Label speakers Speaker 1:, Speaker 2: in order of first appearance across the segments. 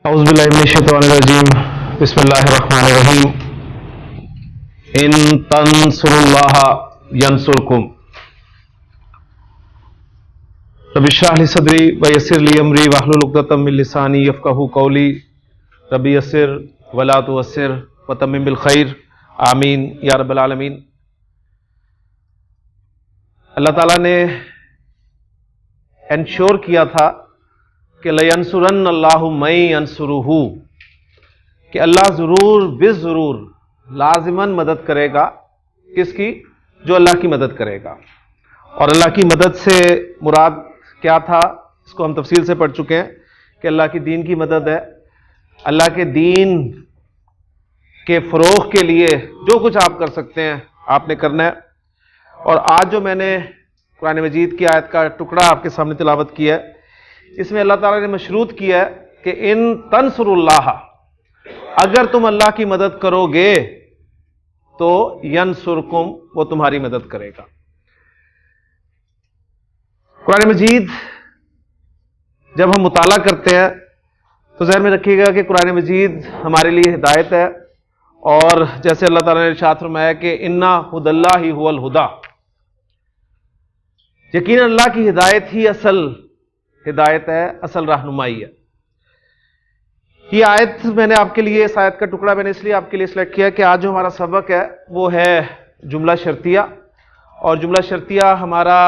Speaker 1: औज़ुबिल्लाहिमिनश्शैतानिर्रजीम बिस्मिल्लाहिर्रहमानिर्रहीम इन तंसुरुल्लाह यंसुरकुम रब्बि इश्रह ली सदरी व यस्सिर ली अमरी वहलुल उक़दतम मिन लिसानी यफ़क़हू क़ौली रब्बि यस्सिर वला तुअस्सिर व तम्मिम बिल खैर आमीन या रब्बल आलमीन। अल्लाह ताला ने इंश्योर किया था कि लयंसुरन्नल्लाहु मै यंसुरुहु, कि अल्लाह ज़रूर बिज़रूर लाजिमन मदद करेगा। किसकी? जो अल्लाह की मदद करेगा। और अल्लाह की मदद से मुराद क्या था, इसको हम तफसील से पढ़ चुके हैं कि अल्लाह की दीन की मदद है। अल्लाह के दीन के फ़रोग़ के लिए जो कुछ आप कर सकते हैं आपने करना है। और आज जो मैंने कुरान मजीद की आयत का टुकड़ा आपके सामने तिलावत किया है, इसमें अल्लाह ताला ने मशरूत किया है कि इन तंसुरुल्लाह, अगर तुम अल्लाह की मदद करोगे तो यंसुरकुम, वो तुम्हारी मदद करेगा। कुरान मजीद जब हम मुताला करते हैं तो ज़हन में रखिएगा कि कुरान मजीद हमारे लिए हिदायत है। और जैसे अल्लाह ताला ने इरशाद फरमाया कि इन्ना हुदल्लाहि हुवल हुदा, यकीनन अल्लाह की हिदायत ही असल हिदायत है, असल रहनुमाई है। ये आयत मैंने आपके लिए, इस आयत का टुकड़ा मैंने इसलिए आपके लिए सिलेक्ट किया कि आज जो हमारा सबक है वो है जुमला शर्तिया। और जुमला शर्तिया हमारा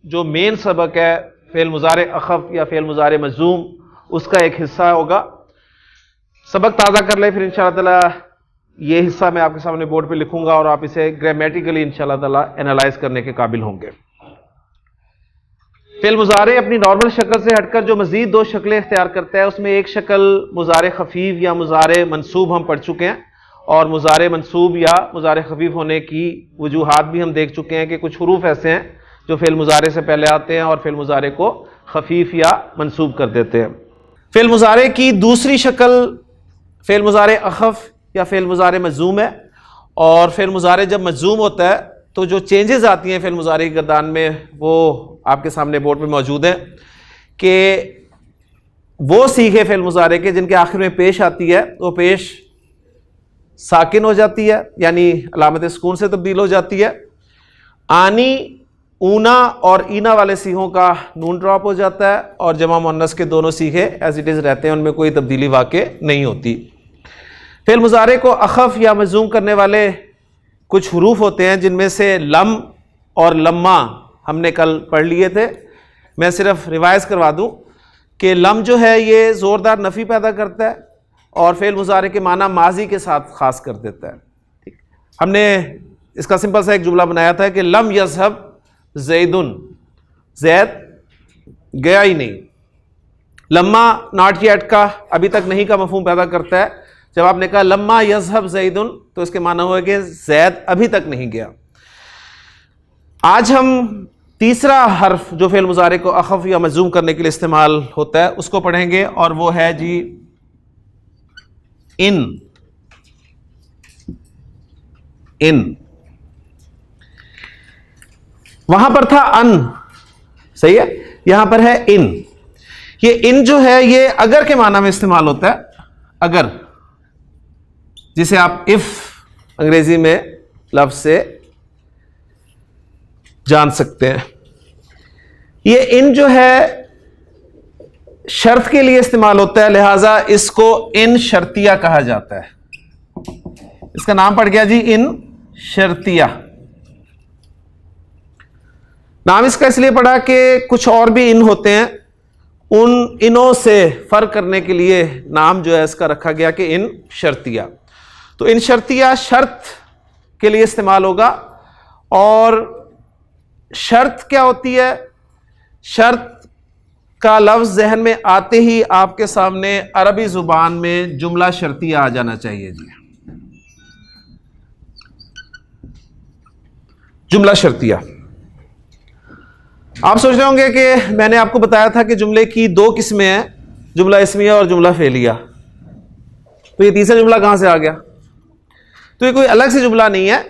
Speaker 1: जो मेन सबक है फ़ेल मुज़ारे अख़फ़ या फ़ेल मुज़ारे मज़ूम, उसका एक हिस्सा होगा। सबक ताज़ा कर ले, फिर इंशाअल्लाह ताला ये हिस्सा मैं आपके सामने बोर्ड पे लिखूंगा और आप इसे ग्रामेटिकली इंशाअल्लाह ताला एनालाइज करने के काबिल होंगे। फ़ेल मुज़ारे अपनी नॉर्मल शक्ल से हटकर जो मज़ीद दो शक्लें इख्तियार करता है, उसमें एक शक्ल मुज़ारे खफ़ीफ़ या मुज़ारे मनसूब हम पढ़ चुके हैं। और मुज़ारे मनसूब या मुज़ारे खफ़ीफ़ होने की वजूहात भी हम देख चुके हैं कि कुछ हुरूफ ऐसे हैं जो फ़ेल मुज़ारे से पहले आते हैं और फ़ेल मुज़ारे को खफ़ीफ़ या मनसूब कर देते हैं। फ़ेल मुज़ारे की दूसरी शक्ल फ़ेल मुज़ारे अख़फ़ या फ़ेल मुज़ारे मज़ूम है। और फ़ेल मुज़ारे जब मज़ूम होता है तो जो चेंजेस आती हैं फ़ेल मुज़ारे की गर्दान में, वो आपके सामने बोर्ड पे मौजूद है कि वो सीखे फ़ेल मुज़ारे के जिनके आखिर में पेश आती है, वो पेश साकिन हो जाती है, यानी अलामत सुकून से तब्दील हो जाती है। आनी, ऊना और ईना वाले सीखों का नून ड्रॉप हो जाता है और जमा मुअन्नस के दोनों सीखे एज इट इज़ रहते हैं, उनमें कोई तब्दीली वाक़ई नहीं होती। फ़ेल मुज़ारे को अख़फ़ या मज़ूम करने वाले कुछ हुरूफ होते हैं, जिनमें से लम और लम्मा हमने कल पढ़ लिए थे। मैं सिर्फ रिवाइज़ करवा दूं कि लम जो है ये ज़ोरदार नफ़ी पैदा करता है और फ़ेल मुज़ारे के माना माजी के साथ ख़ास कर देता है। ठीक, हमने इसका सिंपल सा एक जुमला बनाया था कि लम यज़हब ज़ैदुन, ज़ैद गया ही नहीं। लम्मा नॉट येट का, अभी तक नहीं का मफ़हूम पैदा करता है। जब आपने कहा लम्मा यज़हब ज़ैदुन तो इसके माना हुआ कि ज़ैद अभी तक नहीं गया। आज हम तीसरा हर्फ जो फ़ेल मुज़ारे को अख़फ़ या मज़ूम करने के लिए इस्तेमाल होता है उसको पढ़ेंगे, और वो है जी इन। इन वहां पर था अन, सही है, यहां पर है इन। ये इन जो है ये अगर के माना में इस्तेमाल होता है, अगर, जिसे आप इफ अंग्रेजी में लफ्ज से जान सकते हैं। ये इन जो है शर्त के लिए इस्तेमाल होता है, लिहाजा इसको इन शर्तिया कहा जाता है। इसका नाम पड़ गया जी इन शर्तिया। नाम इसका इसलिए पड़ा कि कुछ और भी इन होते हैं, उन इनों से फर्क करने के लिए नाम जो है इसका रखा गया कि इन शर्तिया। तो इन शर्तिया शर्त के लिए इस्तेमाल होगा। और शर्त क्या होती है? शर्त का लफ्ज़ जहन में आते ही आपके सामने अरबी ज़ुबान में जुमला शर्तिया आ जाना चाहिए जी। जुमला शर्तिया। आप सोच रहे होंगे कि मैंने आपको बताया था कि जुमले की दो किस्में हैं, जुमला इस्मिया और जुमला फ़ेलिया। तो ये तीसरा जुमला कहां से आ गया? तो ये कोई अलग से जुमला नहीं है।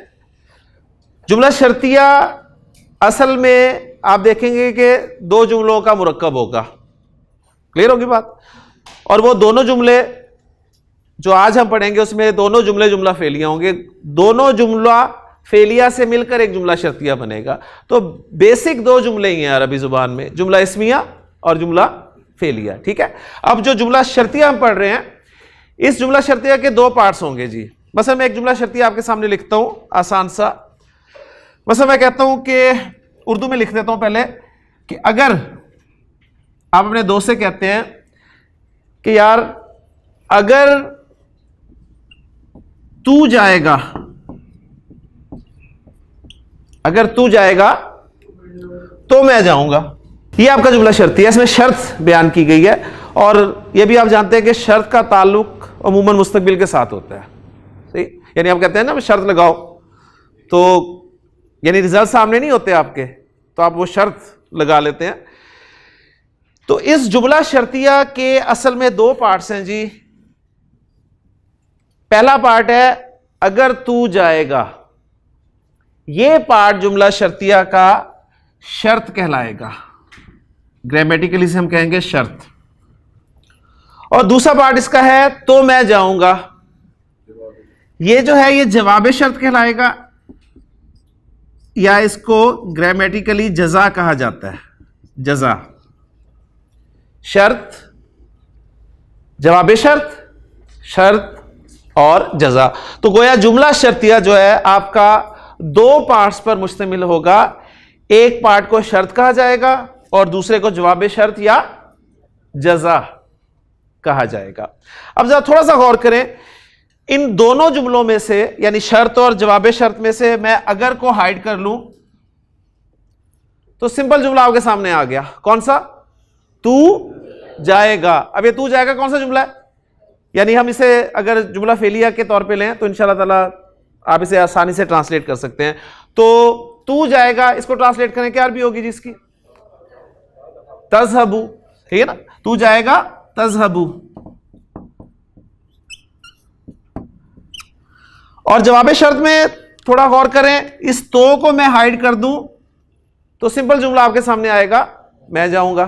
Speaker 1: जुमला शर्तिया असल में आप देखेंगे कि दो जुमलों का मुरक्कब होगा। क्लियर होगी बात? और वो दोनों जुमले जो आज हम पढ़ेंगे उसमें दोनों जुमले जुमला फेलिया होंगे। दोनों जुमला फेलिया से मिलकर एक जुमला शर्तिया बनेगा। तो बेसिक दो जुमले ही हैं अरबी जुबान में, जुमला इस्मिया और जुमला फेलिया। ठीक है, अब जो जुमला शर्तिया हम पढ़ रहे हैं, इस जुमला शर्तिया के दो पार्ट्स होंगे जी। बस मैं एक जुमला शर्तिया आपके सामने लिखता हूं आसान सा। बस मैं कहता हूं कि उर्दू में लिख देता हूं पहले कि अगर आप अपने दोस्त से कहते हैं कि यार अगर तू जाएगा, अगर तू जाएगा तो मैं जाऊंगा, यह आपका जुमला शर्ती है। इसमें शर्त बयान की गई है और यह भी आप जानते हैं कि शर्त का ताल्लुक अमूमन मुस्तकबिल के साथ होता है। सही, यानी आप कहते हैं ना शर्त लगाओ, तो यानी रिजल्ट सामने नहीं होते आपके, तो आप वो शर्त लगा लेते हैं। तो इस जुमला शर्तिया के असल में दो पार्ट्स हैं जी। पहला पार्ट है अगर तू जाएगा, यह पार्ट जुमला शर्तिया का शर्त कहलाएगा, ग्रामेटिकली से हम कहेंगे शर्त। और दूसरा पार्ट इसका है तो मैं जाऊंगा, ये जो है ये जवाब शर्त कहलाएगा, या इसको ग्रामेटिकली जजा कहा जाता है। जजा, शर्त, जवाब शर्त, शर्त और जजा। तो गोया जुमला शर्तिया जो है आपका दो पार्ट्स पर मुश्तमिल होगा। एक पार्ट को शर्त कहा जाएगा और दूसरे को जवाब शर्त या जजा कहा जाएगा। अब जरा थोड़ा सा गौर करें, इन दोनों जुमलों में से यानी शर्त और जवाब शर्त में से मैं अगर को हाइड कर लूं तो सिंपल जुमला आपके सामने आ गया। कौन सा? तू जाएगा। अब ये तू जाएगा कौन सा जुमला है? यानी हम इसे अगर जुमला फेलिया के तौर पे लें तो इंशाल्लाह ताला आप इसे आसानी से ट्रांसलेट कर सकते हैं। तो तू जाएगा, इसको ट्रांसलेट करें क्या अरबी होगी जी इसकी? तज़हबू, ठीक है ना? तू जाएगा तज़हबू। और जवाब शर्त में थोड़ा गौर करें, इस तो को मैं हाइड कर दूं तो सिंपल जुमला आपके सामने आएगा, मैं जाऊंगा।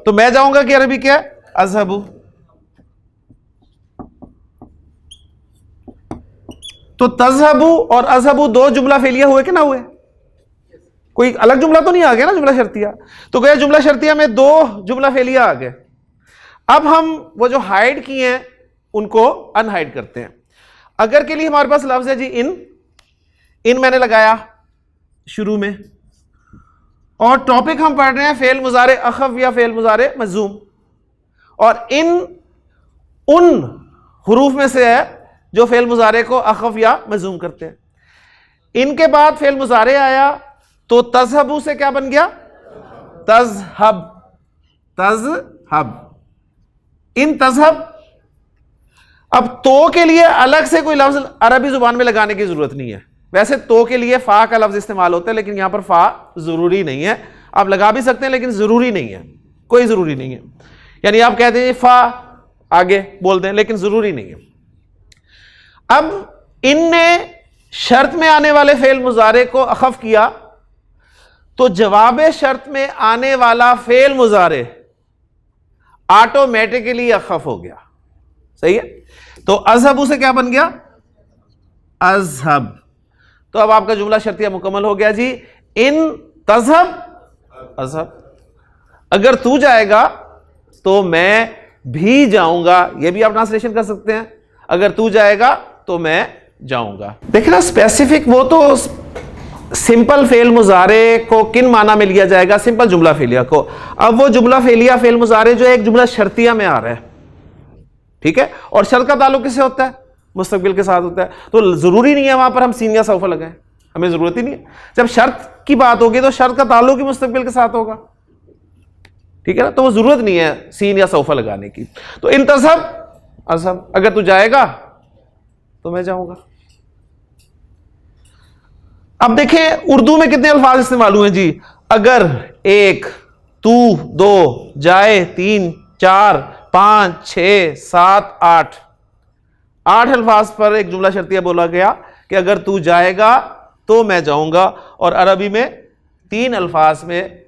Speaker 1: तो मैं जाऊंगा की अरबी क्या है? अज़हबू। तो तज़हबू और अज़हबू दो जुमला फेलिया हुए कि ना हुए? कोई अलग जुमला तो नहीं आ गया ना जुमला शर्तिया। तो गया जुमला शर्तिया में दो जुमला फेलिया आ गए। अब हम वो जो हाइड किए हैं उनको अनहाइड करते हैं। अगर के लिए हमारे पास लफ्ज है जी इन मैंने लगाया शुरू में, और टॉपिक हम पढ़ रहे हैं फेल मुजारे अखफ या फेल मुजारे मजूम, और इन उन हुरूफ में से है जो फेल मुजारे को अखफ या मजूम करते हैं। इनके बाद फेल मुजारे आया तो तज़हबू से क्या बन गया? तज़हब। तज़हब, इन तज़हब। अब तो के लिए अलग से कोई लफ्ज अरबी जुबान में लगाने की जरूरत नहीं है। वैसे तो के लिए फा का लफ्ज इस्तेमाल होता है, लेकिन यहां पर फा जरूरी नहीं है। आप लगा भी सकते हैं लेकिन जरूरी नहीं है, कोई जरूरी नहीं है। यानी आप कहते हैं फा आगे बोल दें, लेकिन जरूरी नहीं है। अब इनने शर्त में आने वाले फेल मुजारे को अखफ किया तो जवाब शर्त में आने वाला फेल मुजारे ऑटोमेटिकली अखफ हो गया। सही है? तो अज़हबू से क्या बन गया? अज़हब। तो अब आपका जुमला शर्तिया मुकम्मल हो गया जी। इन तज़हब अज़हब, अगर तू जाएगा तो मैं भी जाऊंगा, यह भी आप ट्रांसलेशन कर सकते हैं। अगर तू जाएगा तो मैं जाऊंगा। देखिए ना, स्पेसिफिक वो तो सिंपल फेल मुजारे को किन माना में लिया जाएगा? सिंपल जुमला फेलिया को। अब वो जुमला फेलिया फेल मुजारे जो एक जुमला शर्तिया में आ रहा है, ठीक है, और शर्त का ताल्लुक किससे होता है? मुस्तकबिल के साथ होता है। तो जरूरी नहीं है वहां पर हम सीन या सौफा लगाएं, हमें जरूरत ही नहीं है। जब शर्त की बात होगी तो शर्त का ताल्लुक ही मुस्तकबिल के साथ होगा, ठीक है ना? तो वो जरूरत नहीं है सीन या सौफा लगाने की। तो इन तज़हब अज़हब, अगर तू जाएगा तो मैं जाऊंगा। अब देखें उर्दू में कितने अल्फाज इस्तेमाल हुए जी। अगर एक, तू दो, जाए तीन, चार, पांच, 6, 7, 8 अल्फाज पर एक जुमला शर्तिया बोला गया कि अगर तू जाएगा तो मैं जाऊंगा, और अरबी में 3 अल्फाज में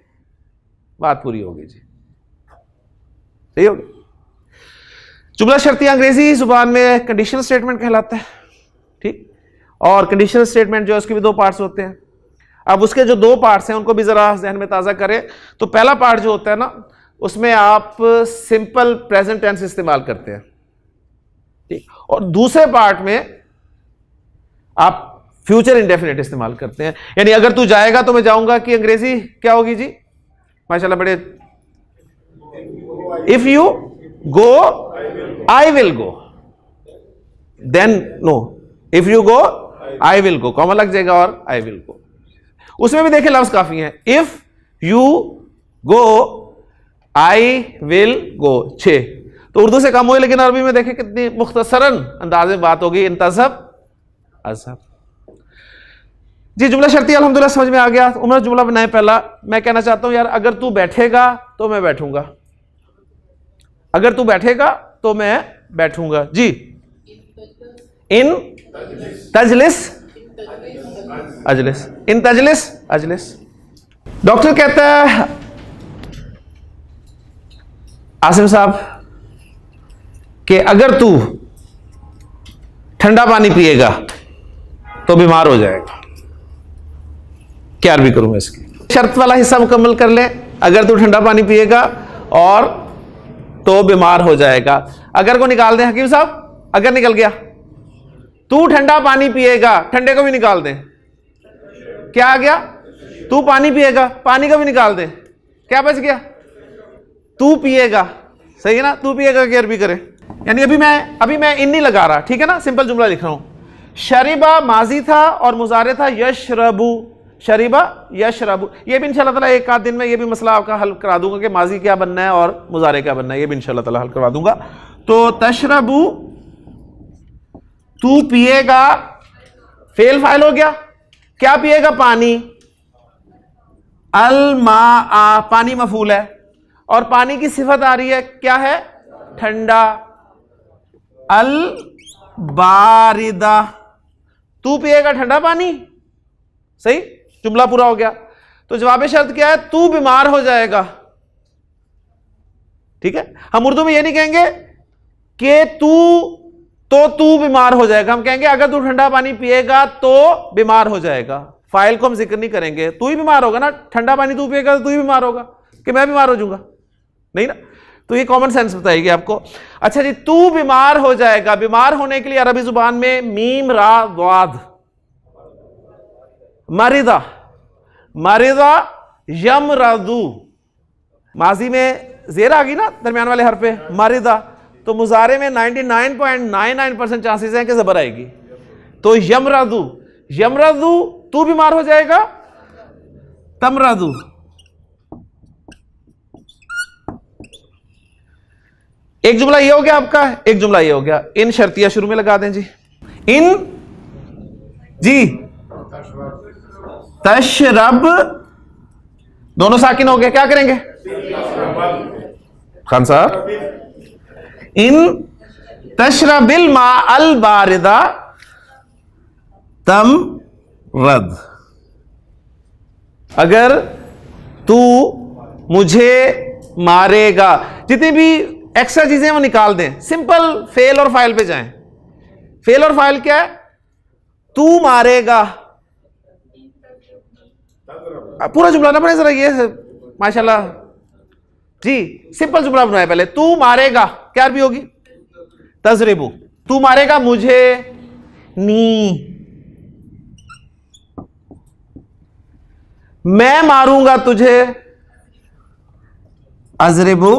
Speaker 1: बात पूरी होगी जी। सही होगी? जुमला शर्तिया अंग्रेजी जुबान में कंडीशनल स्टेटमेंट कहलाता है, ठीक। और कंडीशनल स्टेटमेंट जो है उसके भी दो पार्ट्स होते हैं। अब उसके जो दो पार्ट्स हैं उनको भी जरा जहन में ताजा करें। तो पहला पार्ट जो होता है ना, उसमें आप सिंपल प्रेजेंट टेंस इस्तेमाल करते हैं, ठीक। और दूसरे पार्ट में आप फ्यूचर इंडेफिनिट इस्तेमाल करते हैं। यानी अगर तू जाएगा तो मैं जाऊंगा की अंग्रेजी क्या होगी जी? माशाल्लाह बड़े, if you go I will go, then no, if you go I will go, comma लग जाएगा और आई विल गो। उसमें भी देखें लफ्ज काफी है, if you go I will गो, 6। तो उर्दू से कम हुई, लेकिन अरबी में देखें कितनी मुख्तसरन अंदाज में बात होगी, इंतज़ब अज़हब। जी जुमला शर्ती अल्हम्दुलिल्लाह समझ में आ गया। उम्र जुमला बनाए। पहला मैं कहना चाहता हूं यार, अगर तू बैठेगा तो मैं बैठूंगा, अगर तू बैठेगा तो मैं बैठूंगा। जी, इन तजलिस अजलिस, इन तजलिस अजलिस। डॉक्टर कहता है आसिम साहब कि अगर तू ठंडा पानी पिएगा तो बीमार हो जाएगा। क्या अरबी करूं मैं इसकी? शर्त वाला हिस्सा मुकम्मल कर ले। अगर तू ठंडा पानी पिएगा और तो बीमार हो जाएगा। अगर को निकाल दें हकीम साहब, अगर निकल गया, तू ठंडा पानी पिएगा, ठंडे को भी निकाल दें, क्या आ गया? तू पानी पिएगा, पानी को भी निकाल दें, क्या बच गया? तू पिएगा। सही है ना? तू पिएगा की अरबी करें। यानी अभी मैं इन नहीं लगा रहा, ठीक है ना, सिंपल जुमला लिख रहा हूं। शरीबा माजी था और मुजारे था यशरबू, शरीबा यशरबू। ये भी इंशाल्लाह ताला एक आध दिन में ये भी मसला आपका हल करा दूंगा कि माजी क्या बनना है और मुजारे क्या बनना है, ये भी इंशाल्लाह ताला हल करवा दूंगा। तो तशरबू, तू पिएगा, फेल फाइल हो गया। क्या पिएगा? पानी। अल मा, पानी मफूल है और पानी की सिफत आ रही है, क्या है? ठंडा। अल बारिदा, तू पिएगा ठंडा पानी। सही, जुमला पूरा हो गया। तो जवाब शर्त क्या है? तू बीमार हो जाएगा। ठीक है, हम उर्दू में ये नहीं कहेंगे कि तू बीमार हो जाएगा, हम कहेंगे अगर तू ठंडा पानी पिएगा तो बीमार हो जाएगा। फाइल को हम जिक्र नहीं करेंगे, तू ही बीमार होगा ना, ठंडा पानी तू पिएगा तो तू ही बीमार होगा कि मैं बीमार हो जाऊंगा? नहीं ना। तो ये कॉमन सेंस बताएगी आपको। अच्छा जी, तू बीमार हो जाएगा। बीमार होने के लिए अरबी जुबान में मीम रा वाद, मरिदा, मरिदा यमरदू। माजी में जेर आ गई ना दरमियान वाले हर पे, मरिदा। तो मुजारे में 99.99% चांसेस हैं कि जबर आएगी। तो यमरदू, यमरदू तू बीमार हो जाएगा। तमरदू, एक जुमला ये हो गया आपका, एक जुमला ये हो गया। इन शर्तिया शुरू में लगा दें जी। इन जी तशरब, दोनों साकिन हो गए, क्या करेंगे खान साहब? इन तशरबिल मा अल बारिदा तम रद, अगर तू मुझे मारेगा। जितनी भी एक्स्ट्रा चीजें वो निकाल दें, सिंपल फेल और फाइल पे जाएं। फेल और फाइल क्या है? तू मारेगा। पूरा जुमला ना बने जरा, ये माशाल्लाह जी, सिंपल जुमला बनाए पहले। तू मारेगा, क्या भी होगी? तजरिबू, तू मारेगा मुझे। नी, मैं मारूंगा तुझे। अजरिबू,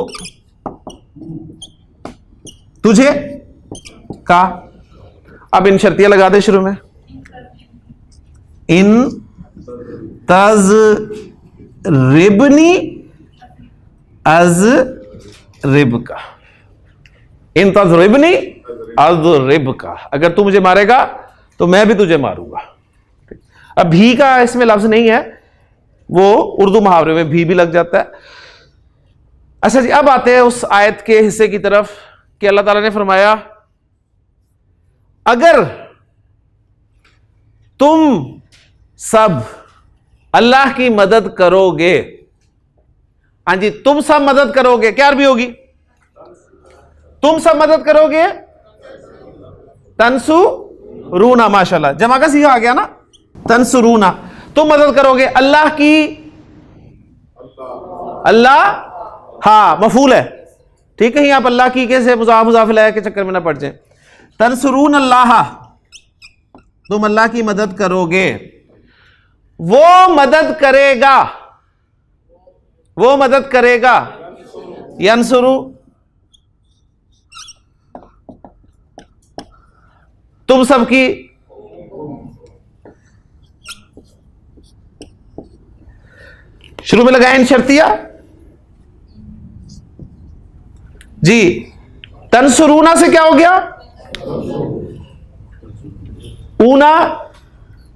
Speaker 1: तुझे का। अब इन शर्तियां लगा दे शुरू में। इन तज रिबनी अज रिब का, इन तज रिबनी अज रिब का, अगर तू मुझे मारेगा तो मैं भी तुझे मारूंगा। अब भी का इसमें लफ्ज नहीं है, वो उर्दू मुहावरे में भी लग जाता है। अच्छा जी, अब आते हैं उस आयत के हिस्से की तरफ कि अल्लाह ताला ने फरमाया अगर तुम सब अल्लाह की मदद करोगे। हाँ जी, तुम सब मदद करोगे, क्या अरबी होगी? तुम सब मदद करोगे, तंसुरूना, माशाल्लाह जमा का सीखा आ गया ना, तंसुरूना, तुम मदद करोगे अल्लाह की। अल्लाह हाँ मफूल है, ठीक है, यहां आप अल्लाह की कैसे मुजाफिल के चक्कर में ना पड़ जाए। तंसुरून अल्लाह, तुम अल्लाह की मदद करोगे, वो मदद करेगा, वो मदद करेगा, यंसुरु, तुम सबकी। शुरू में लगाए इन शर्तिया जी। तंसुरूना से क्या हो गया, ऊना,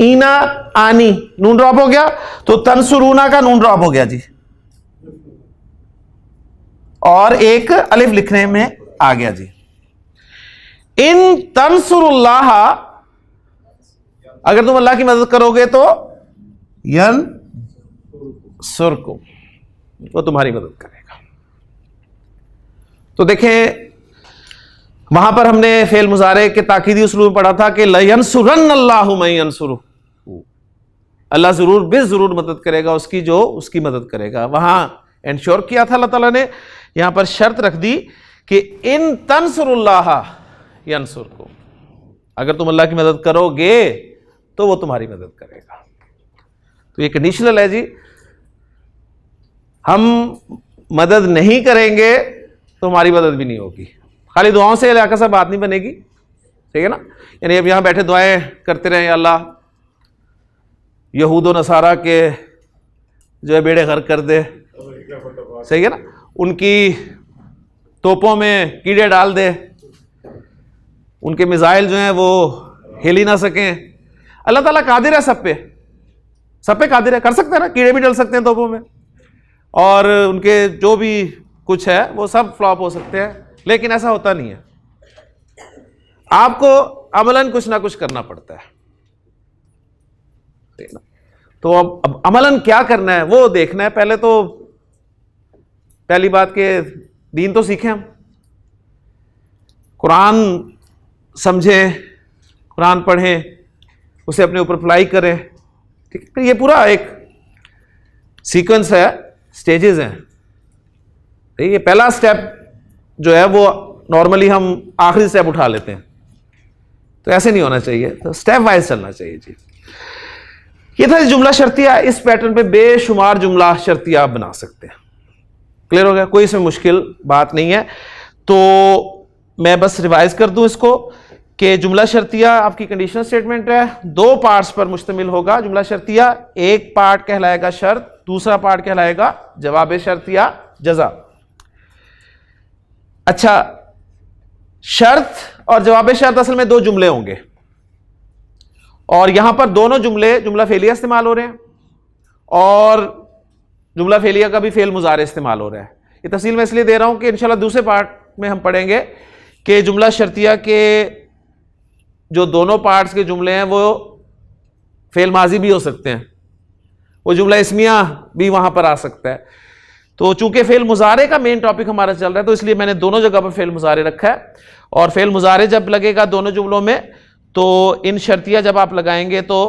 Speaker 1: ईना, आनी, नून ड्रॉप हो गया, तो तंसुरूना का नून ड्रॉप हो गया जी, और एक अलिफ लिखने में आ गया जी। इन तंसुरुल्लाह, अगर तुम अल्लाह की मदद करोगे तो यन सुरकुम, वो तुम्हारी मदद करेगा। तो देखें वहां पर हमने फेल मुजारे के ताकीदी उसलूब में पढ़ा था कि लयंसुरन्नल्लाहु मन यंसुरुहु, अल्लाह जरूर बेजरूर मदद करेगा उसकी जो उसकी मदद करेगा। वहां इंश्योर किया था अल्लाह ताला ने, यहां पर शर्त रख दी कि इन तंसुरुल्लाह यंसुरकुम, अगर तुम अल्लाह की मदद करोगे तो वो तुम्हारी मदद करेगा। तो ये कंडीशनल है जी, हम मदद नहीं करेंगे तो हमारी मदद भी नहीं होगी। खाली दुआओं से इलाका सा बात नहीं बनेगी, ठीक है ना। यानी अब यहां बैठे दुआएं करते रहे, अल्लाह यहूद व नसारा के जो है बेड़े गर्क कर दे, सही है ना, उनकी तोपों में कीड़े डाल दे, उनके मिसाइल जो हैं वो हिल ही ना सकें। अल्लाह ताला कादिर है, सब पे कादिर है, कर सकते हैं ना, कीड़े भी डल सकते हैं तोपों में, और उनके जो भी कुछ है वो सब फ्लॉप हो सकते हैं, लेकिन ऐसा होता नहीं है। आपको अमलन कुछ ना कुछ करना पड़ता है, ठीक है ना। तो अब अमलन क्या करना है वो देखना है। पहले तो पहली बात के दीन तो सीखें, हम कुरान समझें, कुरान पढ़ें, उसे अपने ऊपर अप्लाई करें, ठीक है। ये पूरा एक सीक्वेंस है, स्टेजेस हैं। ये पहला स्टेप जो है वो नॉर्मली हम आखिरी स्टेप उठा लेते हैं, तो ऐसे नहीं होना चाहिए, तो स्टेप वाइज चलना चाहिए जी। ये था जुमला शर्तिया। इस पैटर्न पे बेशुमार जुमला शर्तिया आप बना सकते हैं। क्लियर हो गया, कोई इसमें मुश्किल बात नहीं है। तो मैं बस रिवाइज कर दूं इसको कि जुमला शर्तिया आपकी कंडीशनल स्टेटमेंट है, दो पार्ट्स पर मुश्तमिल होगा जुमला शर्तिया। एक पार्ट कहलाएगा शर्त, दूसरा पार्ट कहलाएगा जवाब शर्त या जजा। अच्छा, शर्त और जवाब शर्त असल में दो जुमले होंगे, और यहां पर दोनों जुमले जुमला फेलिया इस्तेमाल हो रहे हैं, और जुमला फेलिया का भी फेल मुजारे इस्तेमाल हो रहा है। ये तफसील मैं इसलिए दे रहा हूं कि इंशाल्लाह दूसरे पार्ट में हम पढ़ेंगे कि जुमला शर्तिया के जो दोनों पार्ट्स के जुमले हैं वो फेल माजी भी हो सकते हैं, वो जुमला इस्मिया भी वहां पर आ सकता है। तो चूंकि फेल मुजारे का मेन टॉपिक हमारा चल रहा है, तो इसलिए मैंने दोनों जगह पर फेल मुजारे रखा है। और फेल मुजारे जब लगेगा दोनों जुमलों में, तो इन शर्तिया जब आप लगाएंगे तो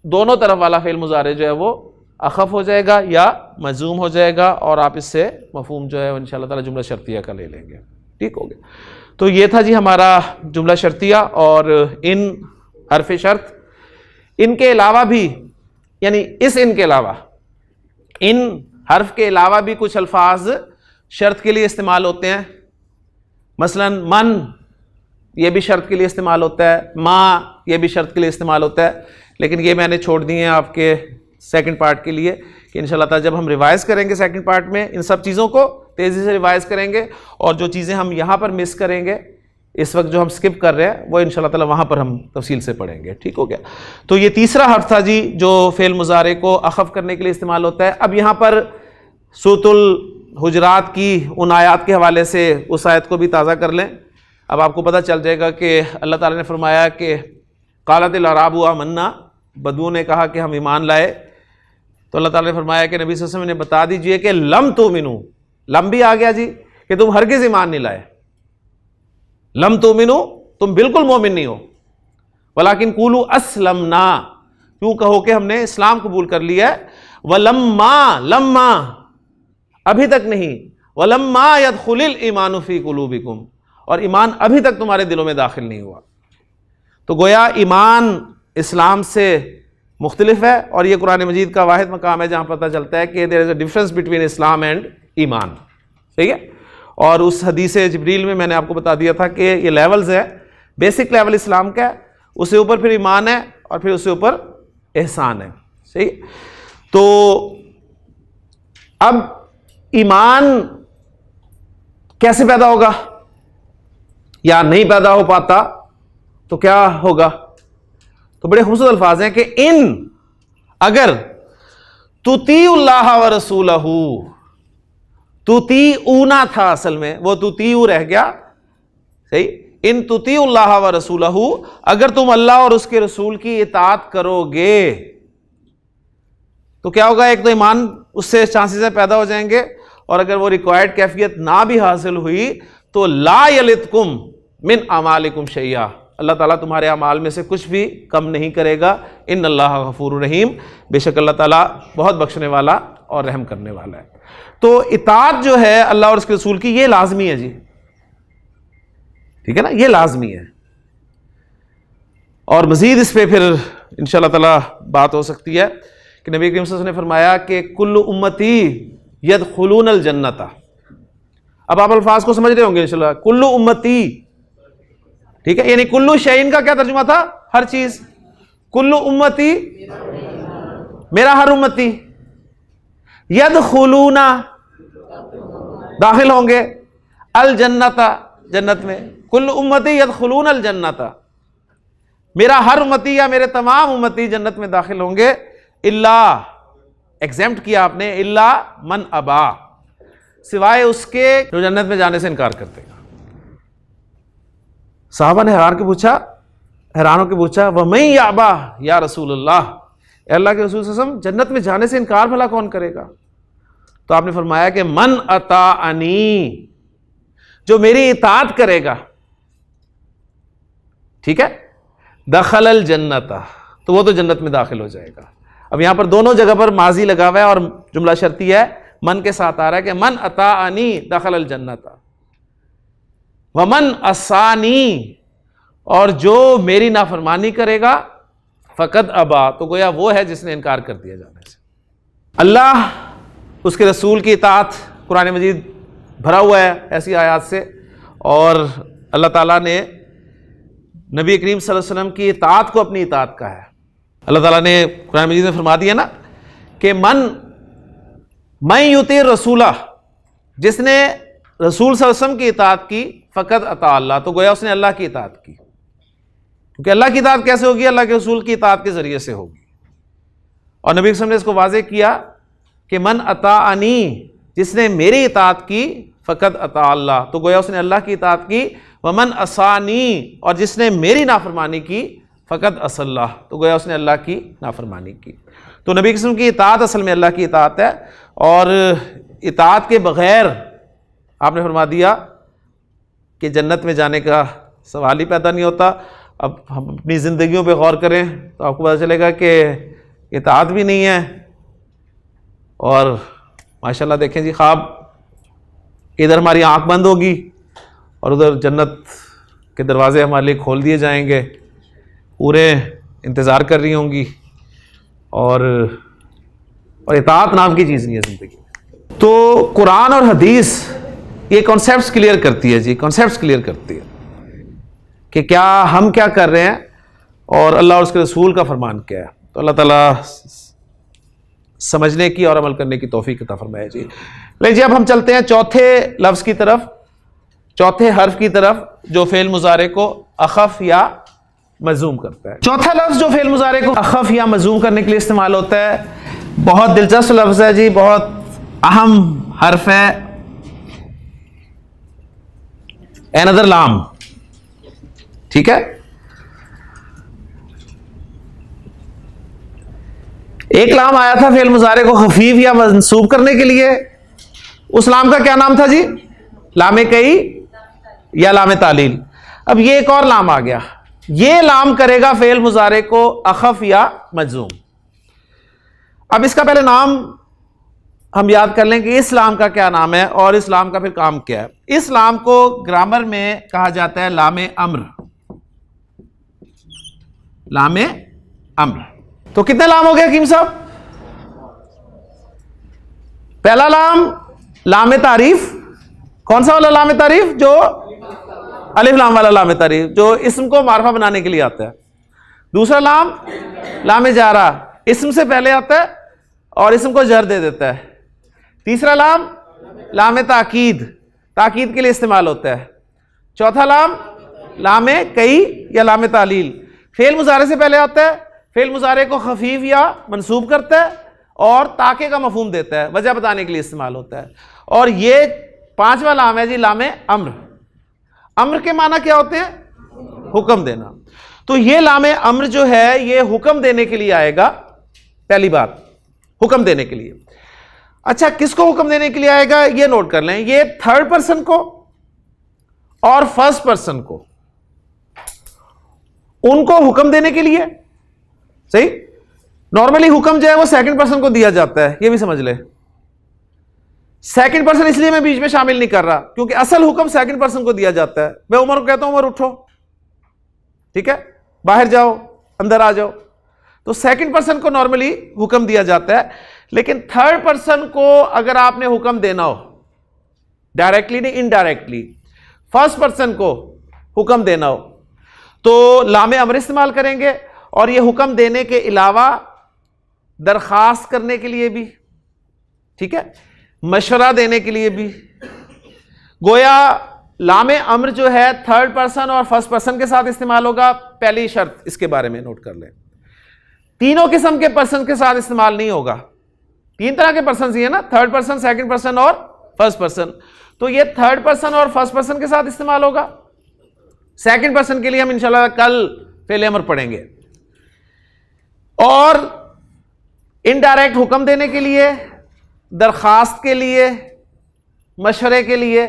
Speaker 1: दोनों तरफ वाला फेल मुजारे जो है वो अखफ हो जाएगा या मजूम हो जाएगा, और आप इससे मफहूम जो है इंशाअल्लाह ताला जुमला शर्तिया का ले लेंगे। ठीक हो गया। तो ये था जी हमारा जुमला शर्तिया। और इन हरफ शर्त, इनके अलावा भी, यानी इस इन के अलावा, इन हर्फ के अलावा भी कुछ अल्फाज शर्त के लिए इस्तेमाल होते हैं। मसलन मन, ये भी शर्त के लिए इस्तेमाल होता है, माँ, ये भी शर्त के लिए इस्तेमाल होता है, लेकिन ये मैंने छोड़ दिए हैं आपके सेकंड पार्ट के लिए कि इंशाल्लाह ताला जब हम रिवाइज करेंगे सेकंड पार्ट में इन सब चीज़ों को तेज़ी से रिवाइज करेंगे, और जो चीज़ें हम यहाँ पर मिस करेंगे इस वक्त जो हम स्किप कर रहे हैं वो इंशाल्लाह ताला वहाँ पर हम तफसील से पढ़ेंगे। ठीक हो गया। तो ये तीसरा हर्फ था जी जो फेल मुजारे को अखफ करने के लिए इस्तेमाल होता है। अब यहाँ पर सूरतुल हुजरात की उन आयात के हवाले से उस आयत को भी ताज़ा कर लें। अब आपको पता चल जाएगा कि अल्लाह ताला ने फरमाया कि क़ालतिल अराबु आमन्ना, बदू ने कहा कि हम ईमान लाए, तो अल्लाह ताला ने फरमाया कि नबी सल्लल्लाहु अलैहि वसल्लम ने बता दीजिए कि लम तुमिनू, लम भी आ गया जी कि तुम हरगिज़ ईमान नहीं लाए। लम तुमिनु, तुम बिल्कुल मोमिन नहीं हो, वलाकिन कुलू अस्लमना, क्यों कहो कि हमने इस्लाम कबूल कर लिया है। वलम्मा, लम्मा अभी तक नहीं, वलम्मा यदखुलिल ईमानु फी कुलूबिकुम, और ईमान अभी तक तुम्हारे दिलों में दाखिल नहीं हुआ। तो गोया ईमान इस्लाम से मुख्तलिफ है, और यह कुरान मजीद का वाहिद मकाम है जहां पता चलता है कि there is a difference between Islam and ईमान। ठीक है, और उस हदीस जिब्रील में मैंने आपको बता दिया था कि ये लेवल्स है। बेसिक लेवल इस्लाम का है, उससे ऊपर फिर ईमान है, और फिर उससे ऊपर एहसान है। सही। तो अब ईमान कैसे पैदा होगा, या नहीं पैदा हो पाता तो क्या होगा? तो बड़े खूबसूरत अल्फाज हैं कि इन, अगर तुतीउल्लाह व रसूलहू, तुतीऊना था असल में, वो तुतीऊ रह गया। सही। इन तुतीउल्लाह व रसूलहू, अगर तुम अल्लाह और उसके रसूल की इताअत करोगे तो क्या होगा? एक तो ईमान उससे चांसेस पैदा हो जाएंगे, और अगर वो रिक्वायर्ड कैफियत ना भी हासिल हुई तो ला यलितकुम मिन अमालिकुम शैया, अल्लाह ताला तुम्हारे अमाल में से कुछ भी कम नहीं करेगा। इन अल्लाह गफूर रहीम, बेशक अल्लाह ताला बहुत बख्शने वाला और रहम करने वाला है। तो इताअत जो है अल्लाह और उसके रसूल की, ये लाजमी है जी। ठीक है ना, ये लाजमी है। और मजीद इस पर फिर इंशाअल्लाह ताला बात हो सकती है कि नबी करीम सल्लल्लाहु अलैहि वसल्लम ने फरमाया कि कुल्लु उम्मती यदखुलूनल जन्नता। अब आप अल्फाज को समझ रहे होंगे इंशाअल्लाह। कुल्लु उम्मती, ठीक है, यानी कुल्लु शैइन का क्या तर्जुमा था? हर चीज। कुल्लु उम्मती, मेरा हर उम्मती, यदखुलूना, दाखिल होंगे, अल जन्नता, जन्नत में। कुल्लु उम्मती यदखुलून अल जन्नता, मेरा हर उम्मती या मेरे तमाम उम्मती जन्नत में दाखिल होंगे। इल्ला, एग्जेम्प्ट किया आपने, इल्ला मन अबा, सिवाय उसके जो जन्नत में जाने से इनकार करते हैं। साहबा ने हैरान होकर पूछा वमन याबा या रसूलल्लाह, अल्लाह के रसूल सल्लल्लाहु अलैहि वसल्लम, जन्नत में जाने से इनकार भला कौन करेगा? तो आपने फरमाया कि मन अताअनी, जो मेरी इताअत करेगा, ठीक है, दखलल जन्नता, तो वो तो जन्नत में दाखिल हो जाएगा। अब यहां पर दोनों जगह पर माजी लगा हुआ है और जुमला शर्ती है, मन के साथ आ रहा है कि मन अताअनी दखलल जन्नता, वमन असानी, और जो मेरी नाफरमानी करेगा, फकद अबा, तो गोया वो है जिसने इनकार कर दिया जाने से। अल्लाह उसके रसूल की इताअत, कुरान मजीद भरा हुआ है ऐसी आयात से, और अल्लाह ताला ने नबी करीम सल्लल्लाहु अलैहि वसल्लम की इताअत को अपनी इताअत कहा है। अल्लाह ताला ने कुरान मजीद में फरमा दिया ना कि मन युती रसूला, जिसने रसूल सल्लल्लाहु अलैहि वसल्लम की इताअत की, फ़कद अता अल्लाह, तो गोया उसने अल्लाह की इताअत की। क्योंकि अल्लाह की इताअत कैसे होगी? अल्लाह के रसूल की इताअत के जरिए से होगी। और नबी वसल्लम ने इसको वाज़ेह किया कि मन अताअनी, जिसने मेरी इताअत की, फ़कद अता अल्लाह, तो गोया उसने अल्लाह की इताअत की। वमन असानी, और जिसने मेरी नाफरमानी की, फ़कद असल्लाह, तो गोया उसने अल्लाह की नाफरमानी की। तो नबी वसल्लम की इताअत असल में अल्लाह की इताअत है, और इताअत के बग़ैर आपने फरमा दिया कि जन्नत में जाने का सवाल ही पैदा नहीं होता। अब हम अपनी ज़िंदगियों पे गौर करें तो आपको पता चलेगा कि इताअत भी नहीं है, और माशाल्लाह देखें जी, ख्वाब इधर हमारी आंख बंद होगी और उधर जन्नत के दरवाजे हमारे लिए खोल दिए जाएंगे, पूरे इंतज़ार कर रही होंगी, और इताअत नाम की चीज़ नहीं है ज़िंदगी में। तो कुरान और हदीस ये कॉन्सेप्ट्स क्लियर करती है जी, कॉन्सेप्ट्स क्लियर करती है कि क्या हम क्या कर रहे हैं और अल्लाह और उसके रसूल का फरमान क्या है। तो अल्लाह ताला समझने की और अमल करने की तौफीक अता फरमाए जी। लेकिन जी अब हम चलते हैं चौथे लफ्ज़ की तरफ, चौथे हर्फ की तरफ, जो फेल मुजारे को अखफ या मजूम करता है। चौथा लफ्ज़ जो फेल मुजारे को अखफ या मजूम करने के लिए इस्तेमाल होता है, बहुत दिलचस्प लफ्ज़ है जी, बहुत अहम हर्फ है, एनदर लाम। ठीक है, एक लाम आया था फेल मुजारे को खफीफ या मंसूब करने के लिए, उस लाम का क्या नाम था जी? लामे कई या लामे तालील। अब ये एक और लाम आ गया, ये लाम करेगा फेल मुजारे को अखफ या मजूम। अब इसका पहले नाम हम याद कर लें कि इस लाम का क्या नाम है और इस लाम का फिर काम क्या है। इस लाम को ग्रामर में कहा जाता है लामे अम्र, लामे अम्र। तो कितने लाम हो गए हकीम साहब? पहला लाम लामे तारीफ, कौन सा वाला लामे तारीफ? जो अलिफ लाम वाला लामे तारीफ, जो इस्म को मारफा बनाने के लिए आता है। दूसरा लाम लामे जारा, इस्म से पहले आता है और इस्म को जर दे देता है। तीसरा लाम लामे ताकीद, ताकीद के लिए इस्तेमाल होता है। चौथा लाम लामे कई या लामे तालील, फेल मुजारे से पहले आता है, फेल मुजारे को खफीफ या मंसूब करता है और ताके का मफहूम देता है, वजह बताने के लिए इस्तेमाल होता है। और ये पांचवा लाम है जी लामे अम्र। अम्र के माना क्या होते हैं? हुक्म देना। तो ये लामे अम्र जो है ये हुक्म देने के लिए आएगा, पहली बात हुक्म देने के लिए। अच्छा, किसको हुक्म देने के लिए आएगा ये नोट कर लें, ये थर्ड पर्सन को और फर्स्ट पर्सन को, उनको हुक्म देने के लिए। सही, नॉर्मली हुक्म जो है वो सेकंड पर्सन को दिया जाता है, ये भी समझ ले। सेकंड पर्सन इसलिए मैं बीच में शामिल नहीं कर रहा क्योंकि असल हुक्म सेकंड पर्सन को दिया जाता है। मैं उमर को कहता हूं उमर उठो, ठीक है, बाहर जाओ, अंदर आ जाओ, तो सेकंड पर्सन को नॉर्मली हुक्म दिया जाता है। लेकिन थर्ड पर्सन को अगर आपने हुक्म देना हो, डायरेक्टली नहीं इनडायरेक्टली, फर्स्ट पर्सन को हुक्म देना हो तो लामे अमर इस्तेमाल करेंगे। और यह हुक्म देने के अलावा दरखास्त करने के लिए भी, ठीक है, मशवरा देने के लिए भी। गोया लामे अम्र जो है थर्ड पर्सन और फर्स्ट पर्सन के साथ इस्तेमाल होगा। पहली शर्त इसके बारे में नोट कर लें, तीनों किस्म के पर्सन के साथ इस्तेमाल नहीं होगा। तीन तरह के पर्सन ही है ना, थर्ड पर्सन, सेकंड पर्सन और फर्स्ट पर्सन। तो ये थर्ड पर्सन और फर्स्ट पर्सन के साथ इस्तेमाल होगा। सेकंड पर्सन के लिए हम इंशाल्लाह कल फेल अमर पढ़ेंगे। और इनडायरेक्ट हुक्म देने के लिए, दरखास्त के लिए, मशवरे के लिए,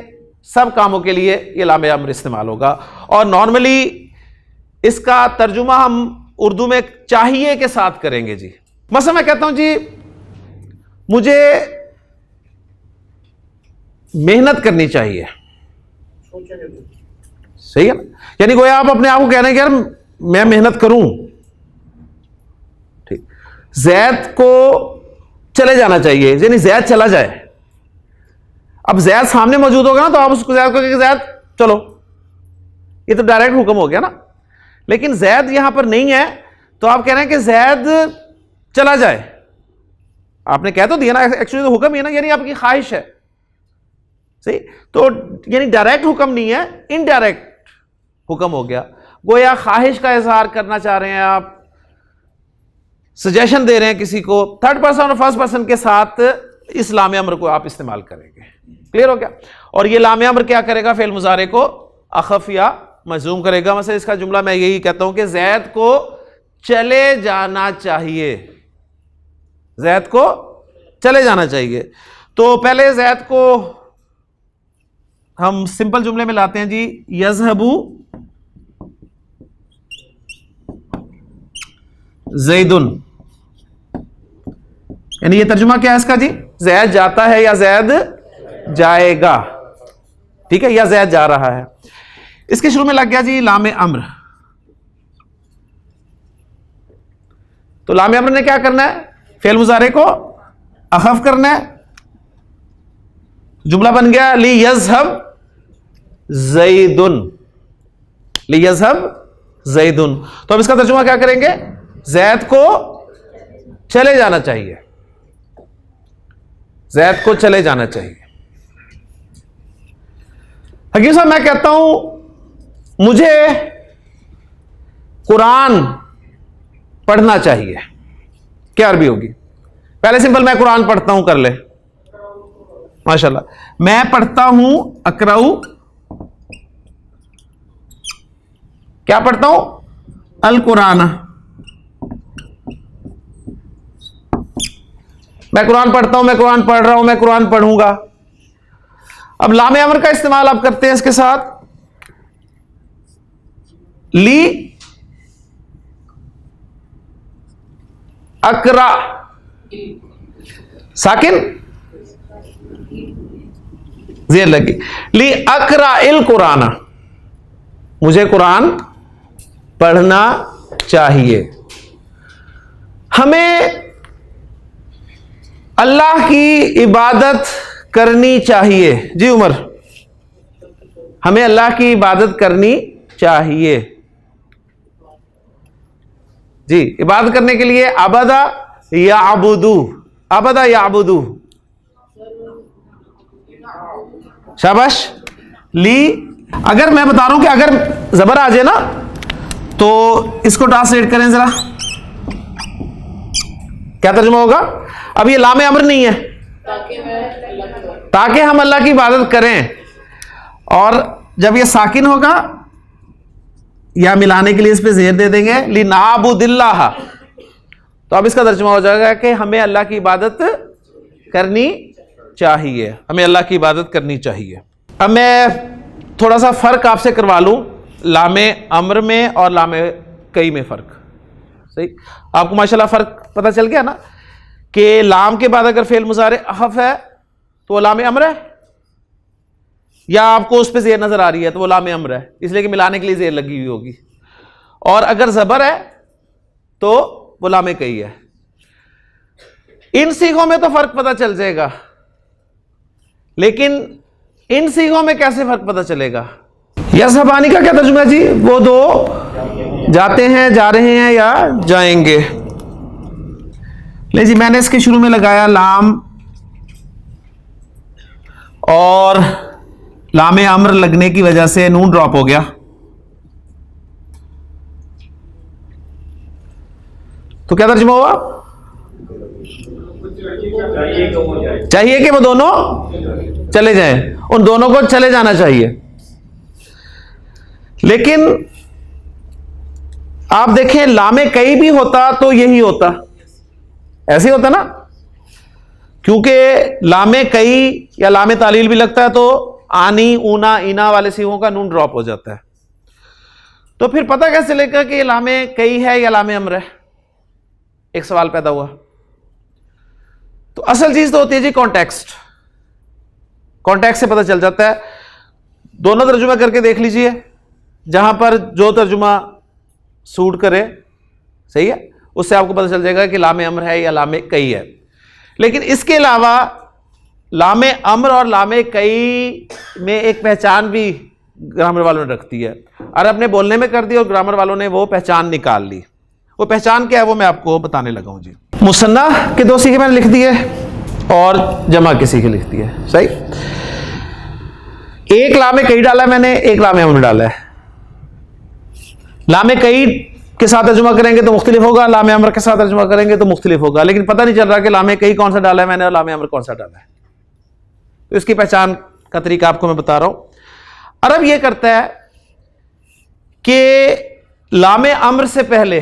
Speaker 1: सब कामों के लिए ये लामे अम्र इस्तेमाल होगा। और नॉर्मली इसका तर्जुमा हम उर्दू में चाहिए के साथ करेंगे जी। मसला मैं कहता हूं जी मुझे मेहनत करनी चाहिए, सही है ना, यानी गोया आप अपने आप को कह रहे हैं कि यार मैं मेहनत करूं, ठीक। जैद को चले जाना चाहिए, यानी जैद चला जाए। अब जैद सामने मौजूद होगा ना तो आप उसको जैद को कहेंगे जैद चलो, ये तो डायरेक्ट हुक्म हो गया ना। लेकिन जैद यहां पर नहीं है तो आप कह रहे हैं कि जैद चला जाए। आपने कह तो दिया ना, एक्चुअली तो हुक्म ही है ना, यानी आपकी ख्वाहिश है, सही। तो यानी डायरेक्ट हुक्म नहीं है, इनडायरेक्ट हुक्म हो गया। गोया ख्वाहिश का इजहार करना चाह रहे हैं आप, सजेशन दे रहे हैं किसी को, थर्ड पर्सन और फर्स्ट पर्सन के साथ इस लामे अमर को आप इस्तेमाल करेंगे। क्लियर हो गया? और ये लामे अमर क्या करेगा? फेल मुजारे को अखफ या मजूम करेगा। मतलब इसका जुमला मैं यही कहता हूं कि जैद को चले जाना चाहिए, जैद को चले जाना चाहिए। तो पहले जैद को हम सिंपल जुमले में लाते हैं जी, यज़हबू ज़ैदुन, यानी ये तर्जुमा क्या है इसका जी? जैद जाता है या जैद जाएगा, ठीक है, या जैद जा रहा है। इसके शुरू में लग गया जी लामे अम्र। तो लामे अम्र ने क्या करना है? फेल मुजारे को अखफ करना है। जुमला बन गया ली यज़हब ज़ैदुन, ली यज़हब ज़ैदुन। तो अब इसका तर्जुमा क्या करेंगे? जैद को चले जाना चाहिए, जैद को चले जाना चाहिए। हकीम साहब मैं कहता हूं मुझे कुरान पढ़ना चाहिए, क्या अरबी होगी? पहले सिंपल मैं कुरान पढ़ता हूं कर ले, माशाल्लाह। मैं पढ़ता हूं अकराऊ, क्या पढ़ता हूं? अल कुरान। मैं कुरान पढ़ता हूं, मैं कुरान पढ़ रहा हूं, मैं कुरान पढ़ूंगा। अब लामे अमर का इस्तेमाल आप करते हैं इसके साथ, ली अकरा, साकिन जेर लगी, ली अकरा इल कुराना, मुझे कुरान पढ़ना चाहिए। हमें अल्लाह की इबादत करनी चाहिए। जी उमर, हमें अल्लाह की इबादत करनी चाहिए। जी, इबादत करने के लिए अबदा या अबुदू, अबदा या अबुदू, शाबाश। ली, अगर मैं बता रहा हूं कि अगर जबर आ जाए ना तो इसको ट्रांसलेट करें जरा, क्या तर्जुमा होगा? अब ये लामे अमर नहीं है, ताकि हम अल्लाह की इबादत करें, और जब ये साकिन होगा या मिलाने के लिए इस पे जेर दे देंगे, ली नाबुदिल्लाह, तो अब इसका तर्जुमा हो जाएगा कि हमें अल्लाह की इबादत करनी चाहिए, हमें अल्लाह की इबादत करनी चाहिए। अब मैं थोड़ा सा फर्क आपसे करवा लूं लामे अम्र में और लामे कई में फर्क। सही, आपको माशाल्लाह फर्क पता चल गया ना कि लाम के बाद अगर फेल मुजारे अहफ है तो वो लामे अम्र है, या आपको उस पर जेर नजर आ रही है तो वो लामे अम्र है, इसलिए कि मिलाने के लिए जेर लगी हुई होगी, और अगर जबर है तो वो लामे कई है। इन सीखों में तो फर्क पता चल जाएगा, लेकिन इन सीखों में कैसे फर्क पता चलेगा? या ज़बानी का क्या तर्जुमा है जी? वो दो जाते हैं, जा रहे हैं या जाएंगे। ले जी, मैंने इसके शुरू में लगाया लाम, और लामे अम्र लगने की वजह से नून ड्रॉप हो गया, तो क्या तर्जुमा हुआ? चाहिए कि वो दोनों चले जाएं, उन दोनों को चले जाना चाहिए। लेकिन आप देखें लामे कई भी होता तो यही होता, ऐसे ही होता ना, क्योंकि लामे कई या लामे तालील भी लगता है तो आनी, ऊना, इना वाले सीखों का नून ड्रॉप हो जाता है। तो फिर पता कैसे चलेगा कि ये लामे कई है या लामे अम्र है? एक सवाल पैदा हुआ। तो असल चीज तो होती है जी कॉन्टेक्स्ट, कॉन्टेक्स्ट से पता चल जाता है। दोनों तर्जुमा करके देख लीजिए, जहां पर जो तर्जुमा सूट करे, सही है, उससे आपको पता चल जाएगा कि लामे अम्र है या लामे कई है। लेकिन इसके अलावा लामे अम्र और लामे कई में एक पहचान भी ग्रामर वालों ने रखती है। अरब ने बोलने में कर दी और ग्रामर वालों ने वो पहचान निकाल ली। वो पहचान क्या है वो मैं आपको बताने लगा हूं जी। मुसन्ना के दो सीखे मैंने लिख दिए और जमा के सीखे लिख दिए, सही। एक लामे कई डाला है मैंने, एक लामे अम्र डाला है। लामे कई के साथ तर्जुमा करेंगे तो मुख्तलिफ होगा, लामे अम्र के साथ तर्जुमा करेंगे तो मुख्तलिफ होगा, लेकिन पता नहीं चल रहा कि लामे कई कौन सा डाला है मैंने और लामे अम्र कौन सा डाला है। तो इसकी पहचान का तरीका आपको मैं बता रहा हूं। अरब यह करता है कि लामे अम्र से पहले,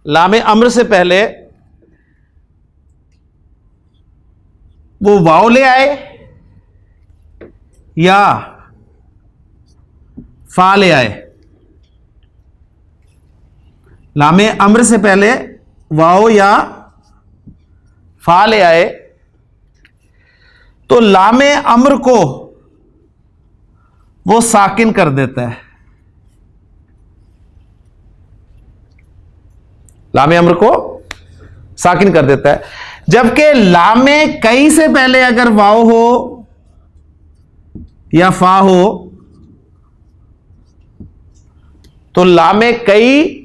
Speaker 1: लामे अम्र से पहले वो वाव ले आए या फा ले आए। लामे अम्र से पहले वाव या फा ले आए तो लामे अम्र को वो साकिन कर देता है, लामे अम्र को साकिन कर देता है। जबकि लामे कई से पहले अगर वाव हो या फा हो तो लामे कई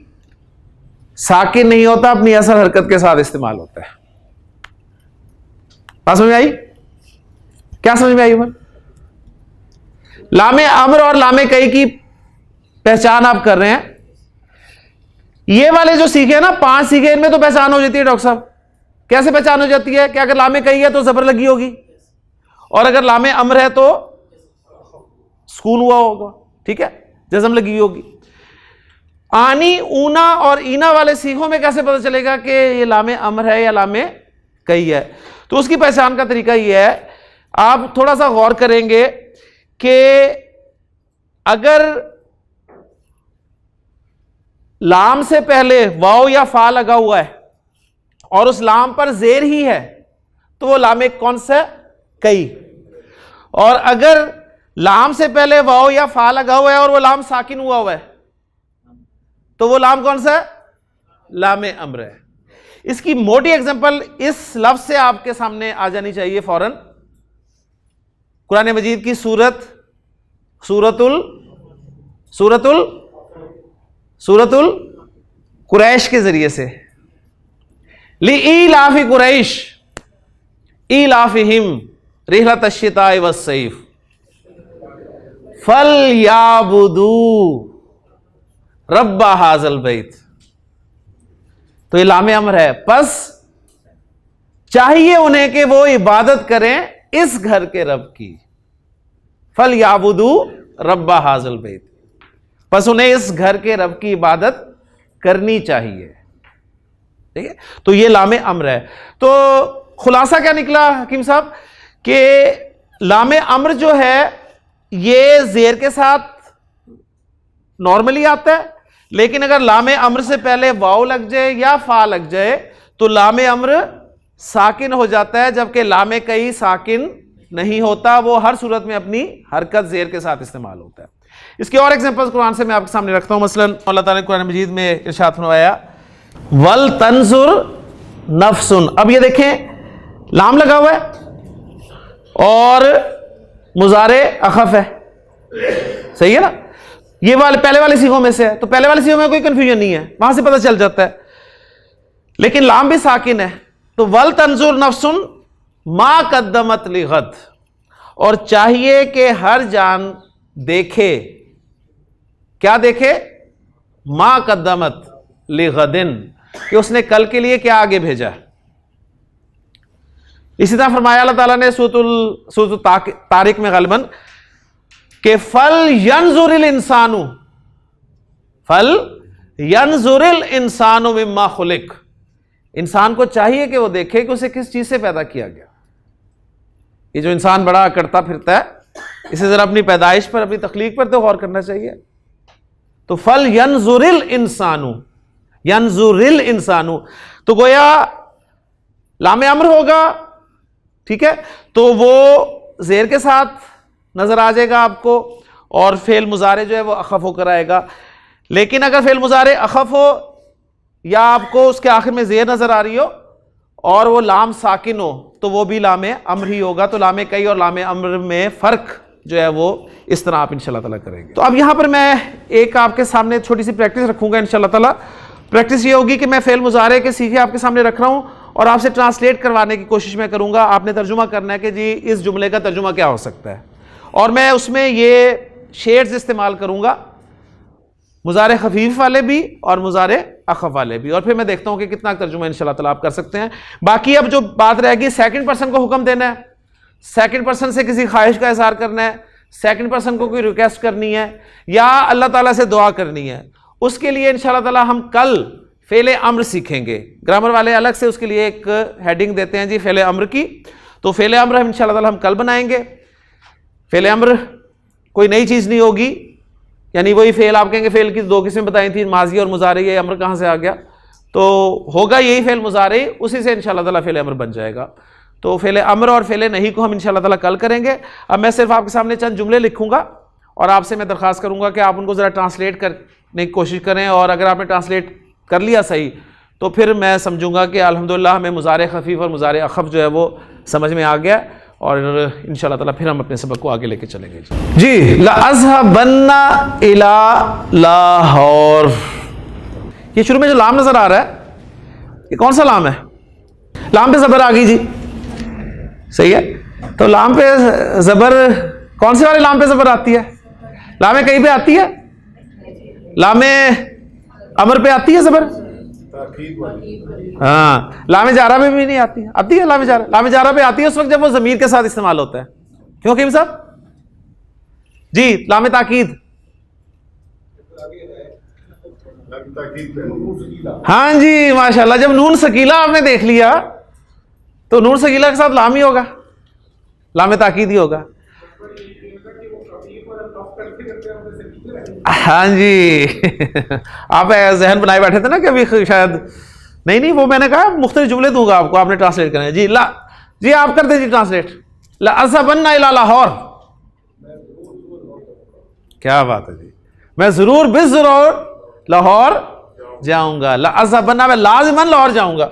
Speaker 1: साकिन नहीं होता, अपनी असल हरकत के साथ इस्तेमाल होता है। बात समझ में आई? क्या समझ में आई उमर? लामे अम्र और लामे कई की पहचान आप कर रहे हैं। ये वाले जो सीखे ना, 5 सीखे, इनमें तो पहचान हो जाती है डॉक्टर साहब। कैसे पहचान हो जाती है कि अगर लामे कई है तो जबर लगी होगी, और अगर लामे अम्र है तो सुकून हुआ होगा, ठीक है, जज़म लगी होगी। आनी, ऊना और ईना वाले सीखों में कैसे पता चलेगा कि ये लामे अम्र है या लामे कई है? तो उसकी पहचान का तरीका यह है, आप थोड़ा सा गौर करेंगे कि अगर लाम से पहले वाव या फा लगा हुआ है और उस लाम पर जेर ही है तो वो लाम कौन सा है? कई। और अगर लाम से पहले वाव या फा लगा हुआ है और वो लाम साकिन हुआ है तो वो लाम कौन सा है? लाम अम्र है। इसकी मोटी एग्जांपल इस लफ्ज से आपके सामने आ जानी चाहिए फौरन। कुरान मजीद की सूरतुल कुरैश के जरिए से, लिईलाफि कुरैश ईलाफिहिम रिहलत अश्शिताइ वस्सैफ फलयाबुदू रब्बा हाज़ल बैत। तो ये लामे अमर है, बस चाहिए उन्हें कि वो इबादत करें इस घर के रब की। फलयाबुदू रब्बा हाज़ल बैत, बस उन्हें इस घर के रब की इबादत करनी चाहिए। ठीक है, तो ये लामे अम्र है। तो खुलासा क्या निकला हकीम साहब कि लामे अम्र जो है ये जेर के साथ नॉर्मली आता है, लेकिन अगर लामे अम्र से पहले वाव लग जाए या फा लग जाए तो लामे अम्र साकिन हो जाता है, जबकि लामे कई साकिन नहीं होता, वो हर सूरत में अपनी हरकत जेर के साथ इस्तेमाल होता है। इसके और एग्जांपल्स कुरान से मैं आपके सामने रखता हूं। मसलन अल्लाह ताला ने कुरान मजीद में इरशाद फरमाया वल तंजुर नफ्सुन। अब ये देखें लाम लगा हुआ है और मुजारे अखफ है, सही है ना? ये वाले पहले वाले सीगों में से है, तो पहले वाले सीगों में कोई कंफ्यूजन नहीं है, वहां से पता चल जाता है। लेकिन लाम भी साकिन है, तो वल तंजुर नफ्सुन मा कद्दमत लिगद, और चाहिए कि हर जान देखे, क्या देखे? मा कद्दमत लिगदिन, कि उसने कल के लिए क्या आगे भेजा। इसी तरह फरमाया अल्लाह ताला ने सूरत तारिक में गलबन कि फल यंजुरिल इंसानु मिम्मा खुलिक, इंसान को चाहिए कि वो देखे कि उसे किस चीज से पैदा किया गया। ये जो इंसान बड़ा करता फिरता है, इसे जरा अपनी पैदाइश पर, अपनी तख्लीक पर तो गौर करना चाहिए। तो फल यंजुरिल इंसानु, तो गोया लामे अम्र होगा, ठीक है, तो वो जेर के साथ नजर आ जाएगा आपको, और फेल मुजारे जो है वो अखफ होकर आएगा। लेकिन अगर फेल मुजारे अखफ हो या आपको उसके आखिर में जेर नजर आ रही हो और वो लाम साकिन हो तो वो भी लामे अम्र ही होगा। तो लामे कई और लामे अम्र में फर्क जो है वो इस तरह आप इंशाल्लाह ताला करेंगे। तो अब यहां पर मैं एक आपके सामने छोटी सी प्रैक्टिस रखूंगा इंशाल्लाह ताला। प्रैक्टिस ये होगी कि मैं फेल मुजारे के सीखे आपके सामने रख रहा हूं और आपसे ट्रांसलेट करवाने की कोशिश मैं करूंगा। आपने तर्जुमा करना है कि जी इस जुमले का तर्जुमा क्या हो सकता है, और मैं उसमें ये शेड्स इस्तेमाल करूंगा, मुजारे खफीफ वाले भी और मुजारे अखफ वाले भी, और फिर मैं देखता हूं कि कितना तर्जुमा इंशाल्लाह ताला आप कर सकते हैं। बाकी अब जो बात रहेगी, सेकंड पर्सन को हुक्म देना है, सेकंड पर्सन से किसी ख्वाहिश का इजहार करना है, सेकंड पर्सन को कोई रिक्वेस्ट करनी है या अल्लाह ताला से दुआ करनी है, उसके लिए इंशाल्लाह ताला हम कल फेले अम्र सीखेंगे। ग्रामर वाले अलग से उसके लिए एक हेडिंग देते हैं जी फेले अम्र की, तो फेले अम्र हम इंशाल्लाह ताला हम कल बनाएंगे। फेले अम्र कोई नई चीज़ नहीं होगी, यानी वही फेल आप कहेंगे फेल की दो किस्में बताई थी, माजी और मुजारे, ये अम्र कहाँ से आ गया, तो होगा यही फेल मुजारे, उसी से इंशाल्लाह ताला फेले अम्र बन जाएगा। तो फेले अम्र और फेले नहीं को हम इंशाल्लाह ताला कल करेंगे। अब मैं सिर्फ आपके सामने चंद जुमले लिखूंगा और आपसे मैं दरख्वास्त करूंगा कि आप उनको ज़रा ट्रांसलेट करने की कोशिश करें, और अगर आपने ट्रांसलेट कर लिया सही तो फिर मैं समझूंगा कि अल्हम्दुलिल्लाह हमें मुजारे खफीफ और मुजारे अखफ जो है वो समझ में आ गया, और इंशाल्लाह ताला फिर हम अपने सबक को आगे लेके चलेंगे। जी, ला अज़हबन्ना इला लाहौर, ये शुरू में जो लाम नजर आ रहा है ये कौन सा लाम है? लाम पे जबर आ गई जी, सही है। तो लाम पे जबर, कौन से वाले लाम पे जबर आती है? लामे कहीं पे आती है? लामे अमर पे आती है जबर? हाँ, लामे जारा में भी नहीं आती है। आती है लामे जारा? लामे जारा पे आती है उस वक्त जब वो जमीर के साथ इस्तेमाल होता है। क्यों कीम साहब जी? लामे ताकीद, हाँ जी माशाल्लाह, जब नून सकीला आपने देख लिया तो नून सकीला के साथ लाम ही होगा, लामे ताकीद ही होगा। हाँ जी आप जहन बनाए बैठे थे ना कि अभी शायद नहीं नहीं, वो मैंने कहा मुख्तलिफ जुमले दूंगा आपको, आपने ट्रांसलेट करना है जी। ला जी आप कर दीजिए ट्रांसलेट। ला अज़हबन्ना इला लाहौर, क्या बात है जी, मैं जरूर बिज़रूर लाहौर जाऊंगा। ला अज़हबन्ना, मैं लाज़िमन लाहौर जाऊंगा।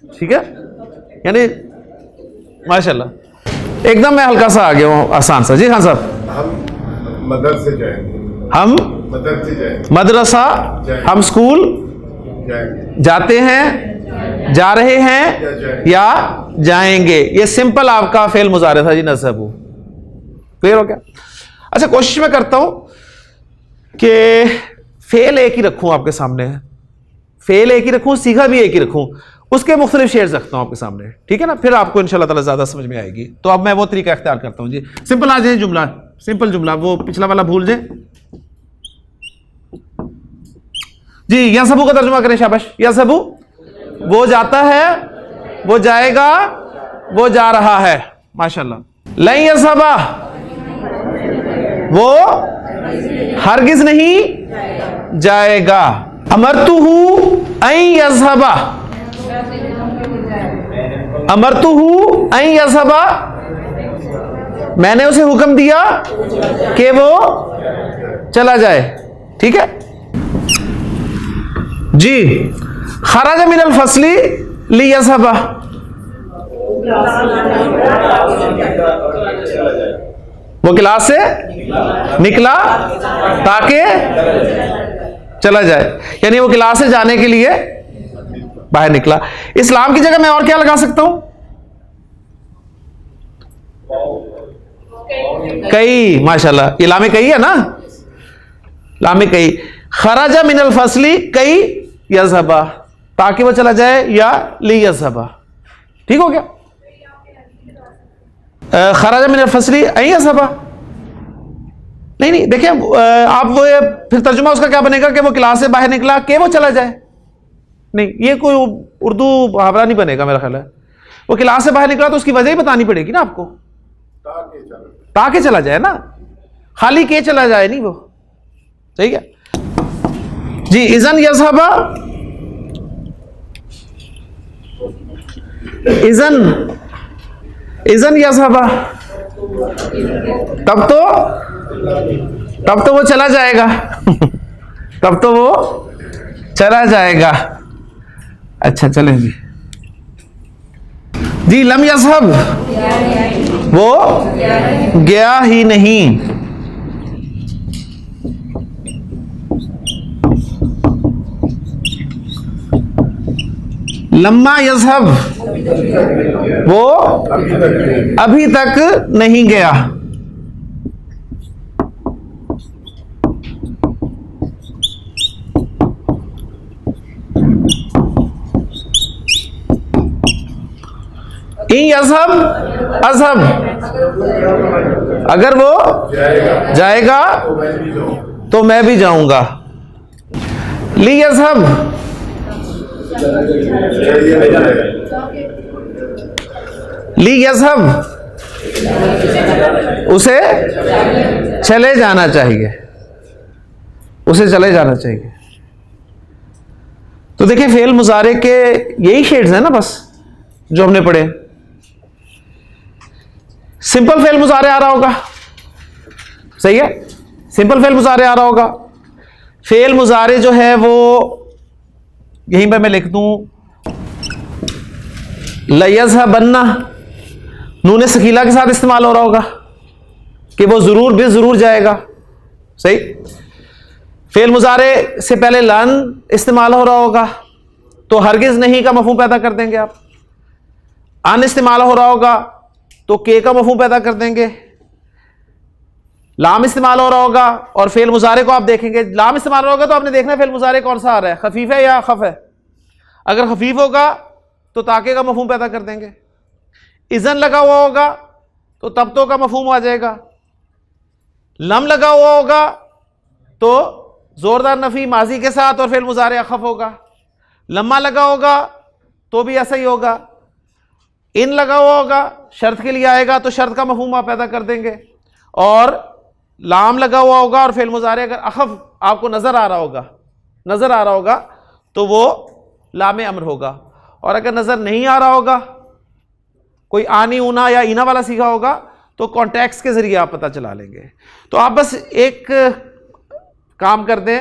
Speaker 1: ठीक है, यानी माशाल्लाह एकदम मैं हल्का सा आ गया हूँ, आसान सा। जी हाँ साहब।
Speaker 2: हम मदरसे जाएंगे,
Speaker 1: हम
Speaker 2: मदरसे जाएंगे,
Speaker 1: मदरसा, हम स्कूल
Speaker 2: जाएंगे,
Speaker 1: जाते हैं, जा रहे हैं या जाएंगे। ये सिंपल आपका फेल मुजारे था जी, नज़हबू। क्लियर हो गया? अच्छा, कोशिश मैं करता हूं कि फेल एक ही रखूं आपके सामने, फेल एक ही रखूं, सीखा भी एक ही रखूं, उसके मुख्तलिफ शेड्स रखता हूं आपके सामने। ठीक है ना, फिर आपको इंशाल्लाह ताला ज्यादा समझ में आएगी। तो अब मैं वो तरीका इख्तियार करता हूं जी। सिंपल आ जाए जुमला, सिंपल जुमला, वो पिछला वाला भूल जाए जी। यसबू का तर्जुमा करें, शाबाश। यसबू, वो जाता है, वो जाएगा, वो जा रहा है। माशाल्लाह। लन यसबा, वो हरगिज नहीं जाएगा। अमरतुहु अन यज़हबा, अमरतुहु अन यज़हबा, मैंने उसे हुक्म दिया कि वो चला जाए। ठीक है जी। खरज मिनल फसली लियज़हबा, वो क्लास से निकला ताकि चला जाए, यानी वो क्लास से जाने के लिए बाहर निकला। इस्लाम की जगह मैं और क्या लगा सकता हूं? कई, माशाल्लाह, ये लामे कई है ना, लामे कई। खराजा मिनल फसली कई यज़हबा, ताकि वो चला जाए, या ली यज़हबा। ठीक हो गया? खराजा मिनल फसली अन यज़हबा, नहीं नहीं, देखिए आप वो फिर तर्जुमा उसका क्या बनेगा कि वो क्लास से बाहर निकला कि वो चला जाए। नहीं, ये कोई उर्दू मुहावरा नहीं बनेगा मेरा ख्याल है। वो क्लास से बाहर निकला तो उसकी वजह ही बतानी पड़ेगी ना आपको, ताकि चला जाए ना, खाली के चला जाए नहीं वो। सही है जी। इज़न यज़हबा, इज़न यज़हबा, तब तो वो चला जाएगा तब तो वो चला जाएगा। अच्छा चलें जी। जी लम यज़हब, वो गया ही नहीं। लम्मा यज़हब, वो अभी तक नहीं गया। इन यज़हब अज़हब, अगर वो जाएगा तो मैं भी जाऊंगा। ली यज़हब, ली यज़हब, उसे चले जाना चाहिए, उसे चले जाना चाहिए। तो देखिए फेल मुजारे के यही शेड्स हैं ना बस जो हमने पढ़े। सिंपल फेल मुजारे आ रहा होगा, सही है, सिंपल फेल मुजारे आ रहा होगा। फेल मुजारे जो है वो यहीं पे मैं लिख दूं लयज़हबन्ना, नून सकीला के साथ इस्तेमाल हो रहा होगा कि वो जरूर भी जरूर जाएगा। सही। फेल मुजारे से पहले लन इस्तेमाल हो रहा होगा तो हरगिज नहीं का मफहूम पैदा कर देंगे आप। अन इस्तेमाल हो रहा होगा तो के का मफहूम पैदा कर देंगे। लाम इस्तेमाल हो रहा होगा और फेल मुजारे को आप देखेंगे, लाम इस्तेमाल हो रहा होगा तो आपने देखना है फेल मुजारे कौन सा आ रहा है, खफीफ है या खफ है। अगर खफीफ होगा तो ताके का मफहूम पैदा कर देंगे। इज़न लगा हुआ होगा तो तब तो का मफहूम आ जाएगा। लम लगा हुआ होगा तो जोरदार नफी माजी के साथ और फेल मुजारे अखफ होगा। लम्मा लगा होगा तो भी ऐसा ही होगा। इन लगा हुआ होगा शर्त के लिए आएगा तो शर्त का मफहूम आप पैदा कर देंगे। और लाम लगा हुआ होगा और फेल मुजारे अगर अखफ आपको नजर आ रहा होगा तो वो लाम अम्र होगा, और अगर नजर नहीं आ रहा होगा, कोई आनी ऊना या ईना वाला सीखा होगा, तो कॉन्टेक्स्ट के जरिए आप पता चला लेंगे। तो आप बस एक काम कर दें,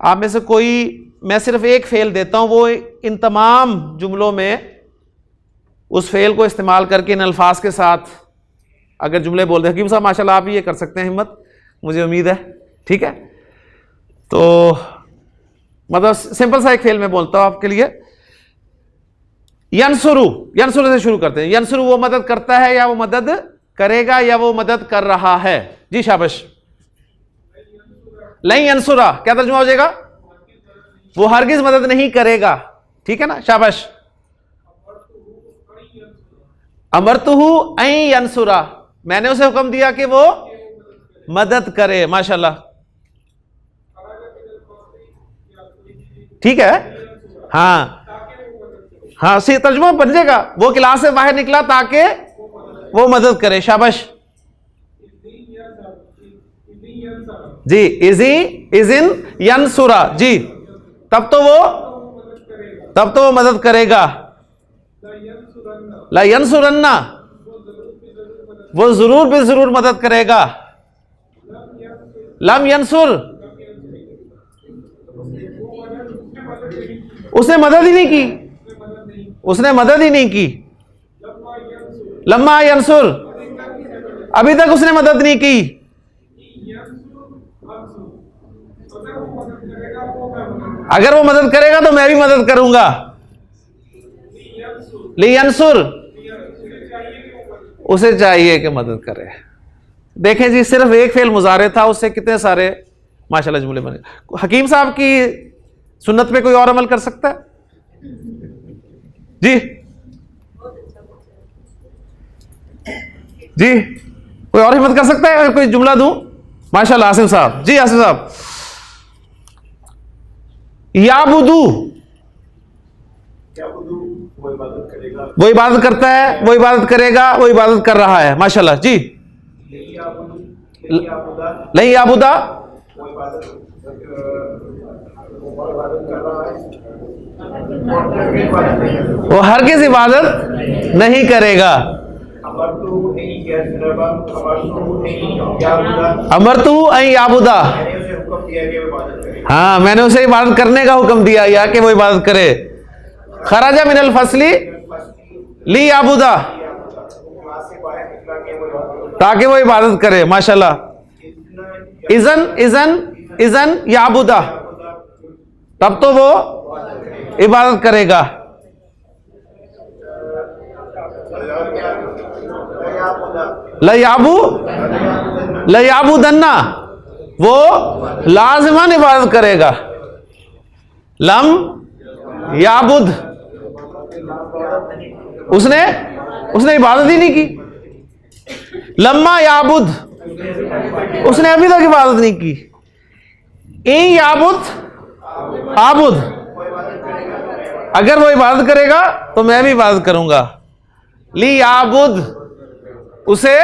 Speaker 1: आप में से कोई, मैं सिर्फ एक फेल देता हूं, वो इन तमाम जुमलों में उस फेल को इस्तेमाल करके इन अल्फाज के साथ अगर जुमले बोल दे। हकीम साहब माशाल्लाह आप भी ये कर सकते हैं, हिम्मत, मुझे उम्मीद है, ठीक है। तो मतलब सिंपल सा एक फेल मैं बोलता हूं आपके लिए। यंसुरु से शुरू करते हैं। यंसुरु वो मदद करता है या वो मदद करेगा या वो मदद कर रहा है? जी शाबाश। नहीं यंसुरा क्या तर्जुमा हो जाएगा? वो हरगिज मदद नहीं करेगा, ठीक है ना, शाबाश। अमरतुहु ऐ यंसुरा, मैंने उसे हुक्म दिया कि वो मदद करे, माशाल्लाह, ठीक है। हाँ सही तर्जुमा बन जाएगा, वो क्लास से बाहर निकला ताकि वो मदद करे, शाबाश जी। इजिन यंसुरा जी, तब तो वो मदद करेगा। ला यंसुरन्ना, वो जरूर भी जरूर मदद करेगा। लम यंसुर, उसने मदद ही नहीं की, लम्मा यंसुर, अभी तक उसने मदद नहीं की। अगर वो मदद करेगा तो मैं भी मदद करूंगा। लियंसुर, उसे चाहिए कि मदद करे। देखें जी, सिर्फ एक फेल मुजारे था, उससे कितने सारे माशाल्लाह जुमले बने। हकीम साहब की सुन्नत पे कोई और अमल कर सकता है? जी कोई और हिम्मत कर सकता है? अगर कोई जुमला दूं, माशाल्लाह आसिफ साहब जी। आसिफ साहब, याबुदू, वो इबादत करता है, वो इबादत करेगा, वो इबादत कर रहा है, माशाल्लाह जी। नहीं याबुदा, वो हरगिज़ इबादत नहीं करेगा। अमरतु ऐ याबुदा, हाँ मैंने उसे इबादत करने का हुक्म दिया या कि वो इबादत करे। खराजा मिनल फसली ली याबुदा, ताकि वो इबादत करे, माशाल्लाह। इजन याबुदा, तब तो वो इबादत करेगा। लयाबुदन्ना, वो लाजिमन इबादत करेगा। लम याबुद, उसने इबादत ही नहीं की। लम्मा याबुद, उसने अभी तक इबादत नहीं की। इन याबुद आबुद, अगर वो इबादत करेगा तो मैं भी इबादत करूंगा। ली याबुद, उसे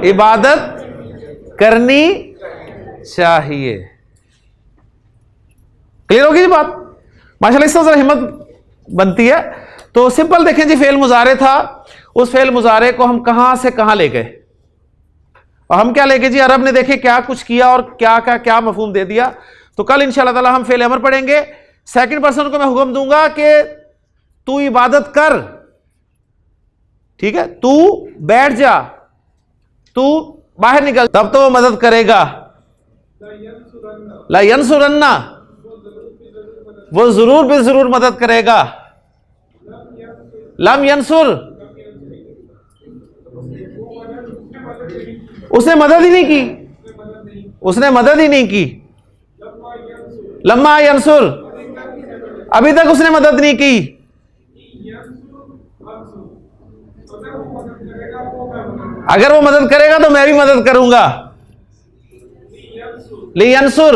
Speaker 1: इबादत करनी चाहिए। क्लियर होगी जी बात? माशाल्लाह, इससे जरा हिम्मत बनती है। तो सिंपल देखें जी, फेल मुजारे था, उस फेल मुजारे को हम कहां से कहां ले गए, और हम क्या ले गए जी? अरब ने देखे क्या कुछ किया और क्या मफहूम दे दिया। तो कल इंशाअल्लाह ताला हम फेल अमर पढ़ेंगे। सेकंड पर्सन को मैं हुक्म दूंगा कि तू इबादत कर, ठीक है, तू बैठ जा, तू बाहर निकल, तब तो वो मदद करेगा। ला यंसुरन्ना, वो जरूर भी जरूर मदद करेगा। लम यंसुर, उसने मदद ही नहीं की। लम्मा यंसुर, अभी तक उसने मदद नहीं की। अगर वो मदद करेगा तो मैं भी मदद करूंगा। लियंसुर,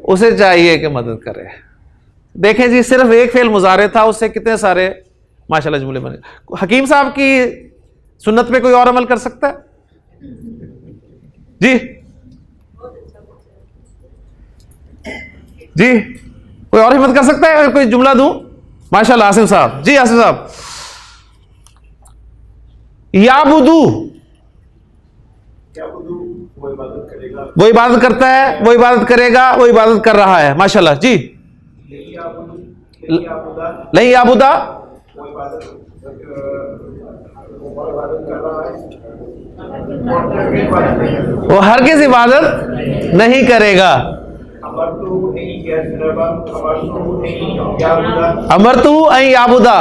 Speaker 1: उसे चाहिए कि मदद करे। देखें जी, सिर्फ एक फेल मुजारे था, उससे कितने सारे माशाल्लाह जुमले बने। हकीम साहब की सुन्नत पे कोई और अमल कर सकता है? जी जी, कोई और हिम्मत कर सकता है? कोई जुमला दूं? माशाल्लाह आसिम साहब। जी आसिम साहब। याबुदू, वो इबादत करता है, वो इबादत करेगा, वो इबादत कर रहा है। माशाल्लाह जी। नहीं याबुदा, वो हरगिज़ इबादत नहीं करेगा। अमरतू ऐ याबुदा,